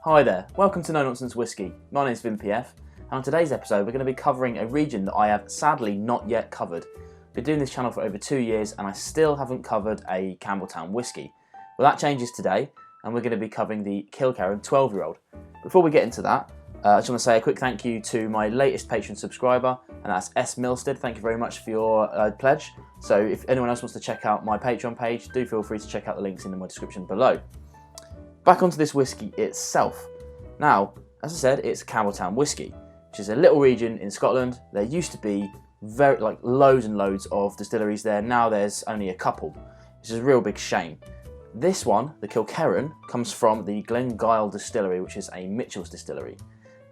Hi there, welcome to Nonsense Whisky. My name is VinPF, and on today's episode we're going to be covering a region that I have sadly not yet covered. I've been doing this channel for over 2 years and I still haven't covered a Campbelltown whisky. Well, that changes today, and we're going to be covering the Kilkerran 12-year-old. Before we get into that, I just want to say a quick thank you to my latest patron subscriber, and that's S. Milstead. Thank you very much for your pledge. So if anyone else wants to check out my Patreon page, do feel free to check out the links in my description below. Back onto this whisky itself. Now, as I said, it's a Campbelltown whisky, which is a little region in Scotland. There used to be loads and loads of distilleries there. Now there's only a couple, which is a real big shame. This one, the Kilkerran, comes from the Glengyle Distillery, which is a Mitchell's distillery.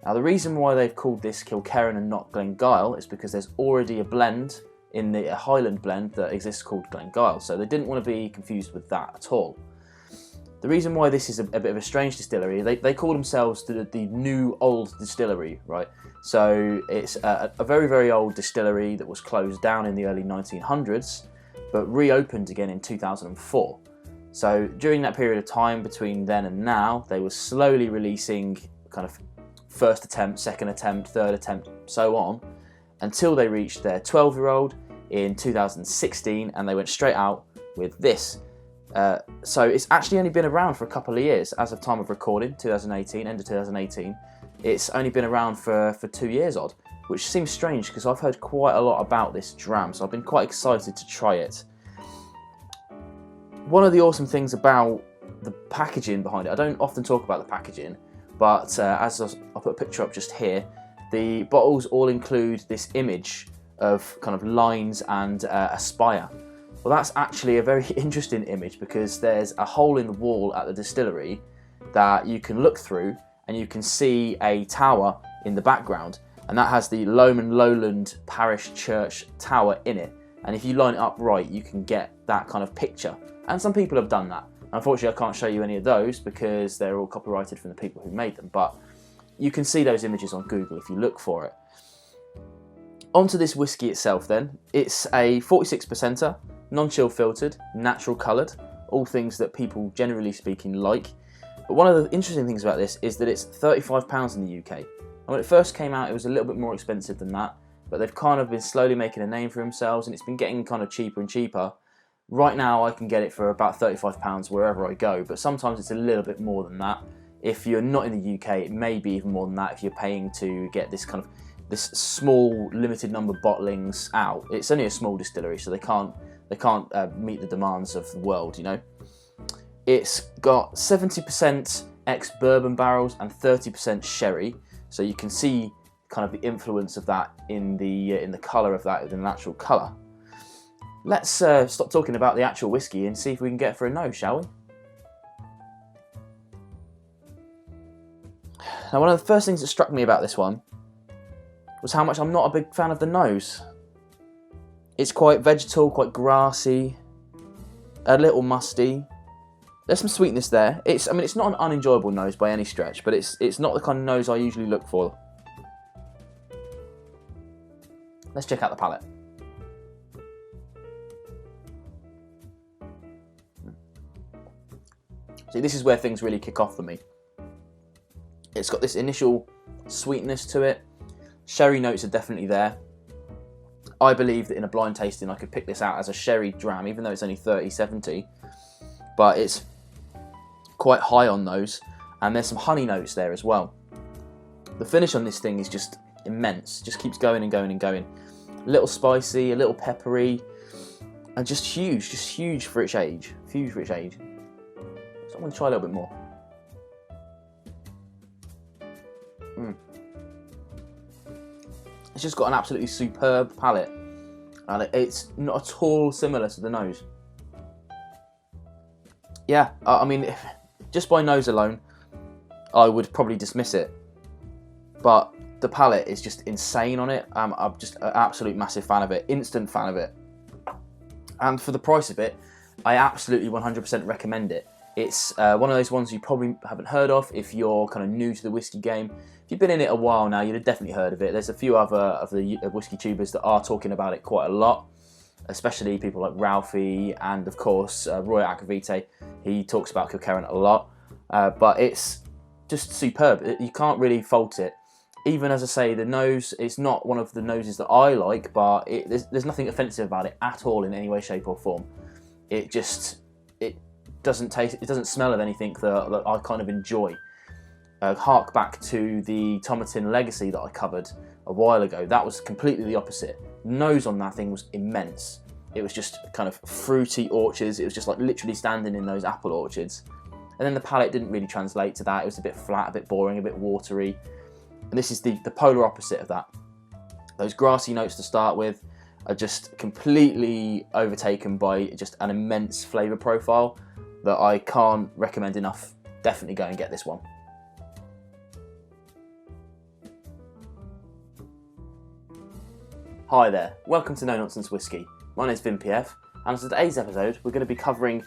Now the reason why they've called this Kilkerran and not Glengyle is because there's already a blend in the Highland blend that exists called Glengyle, so they didn't want to be confused with that at all. The reason why this is a bit of a strange distillery, they call themselves the new old distillery, right? So it's a very, very old distillery that was closed down in the early 1900s, but reopened again in 2004. So during that period of time between then and now, they were slowly releasing kind of first attempt, second attempt, third attempt, so on, until they reached their 12-year-old in 2016, and they went straight out with this. So it's actually only been around for a couple of years as of time of recording, 2018, end of 2018. It's only been around for 2 years odd, which seems strange because I've heard quite a lot about this dram, so I've been quite excited to try it. One of the awesome things about the packaging behind it, I don't often talk about the packaging, but as I'll put a picture up just here, the bottles all include this image of kind of lines and a spire. Well, that's actually a very interesting image because there's a hole in the wall at the distillery that you can look through and you can see a tower in the background, and that has the Lomond Lowland Parish Church tower in it. And if you line it up right, you can get that kind of picture. And some people have done that. Unfortunately, I can't show you any of those because they're all copyrighted from the people who made them, but you can see those images on Google if you look for it. Onto this whisky itself then. It's a 46%er. Non-chill filtered, natural coloured, all things that people generally speaking like. But one of the interesting things about this is that it's £35 in the UK. And when it first came out, it was a little bit more expensive than that, but they've kind of been slowly making a name for themselves, and it's been getting kind of cheaper and cheaper. Right now I can get it for about £35 wherever I go, but sometimes it's a little bit more than that. If you're not in the UK, it may be even more than that if you're paying to get this small limited number bottlings out. It's only a small distillery, so they can't meet the demands of the world, you know. It's got 70% ex-bourbon barrels and 30% sherry, so you can see kind of the influence of that in the colour of that, the natural colour. Let's stop talking about the actual whiskey and see if we can get for a nose, shall we? Now, one of the first things that struck me about this one was how much I'm not a big fan of the nose. It's quite vegetal, quite grassy, a little musty. There's some sweetness there. It's not an unenjoyable nose by any stretch, but it's not the kind of nose I usually look for. Let's check out the palate. See, this is where things really kick off for me. It's got this initial sweetness to it. Sherry notes are definitely there. I believe that in a blind tasting I could pick this out as a sherry dram, even though it's only 30-70, but it's quite high on those, and there's some honey notes there as well. The finish on this thing is just immense, just keeps going and going and going. A little spicy, a little peppery, and just huge for its age. Huge for its age. So I'm going to try a little bit more. It's just got an absolutely superb palate, and it's not at all similar to the nose. Yeah, I mean, just by nose alone, I would probably dismiss it, but the palate is just insane on it. I'm just an absolute massive fan of it, instant fan of it, and for the price of it, I absolutely 100% recommend it. It's one of those ones you probably haven't heard of if you're kind of new to the whiskey game. If you've been in it a while now, you'd have definitely heard of it. There's a few other of the whiskey tubers that are talking about it quite a lot, especially people like Ralphie and, of course, Roy Agavite. He talks about Kilkerran a lot, but it's just superb. You can't really fault it. Even as I say, the nose, it's not one of the noses that I like, but there's nothing offensive about it at all in any way, shape or form. It doesn't taste, it doesn't smell of anything that I kind of enjoy. Hark back to the Tomatin Legacy that I covered a while ago. That was completely the opposite. Nose on that thing was immense. It was just kind of fruity orchards. It was just like literally standing in those apple orchards. And then the palate didn't really translate to that. It was a bit flat, a bit boring, a bit watery. And this is the polar opposite of that. Those grassy notes to start with are just completely overtaken by just an immense flavour profile that I can't recommend enough. Definitely go and get this one. Hi there, welcome to No Nonsense Whisky. My name's Vin PF, and in today's episode we're going to be covering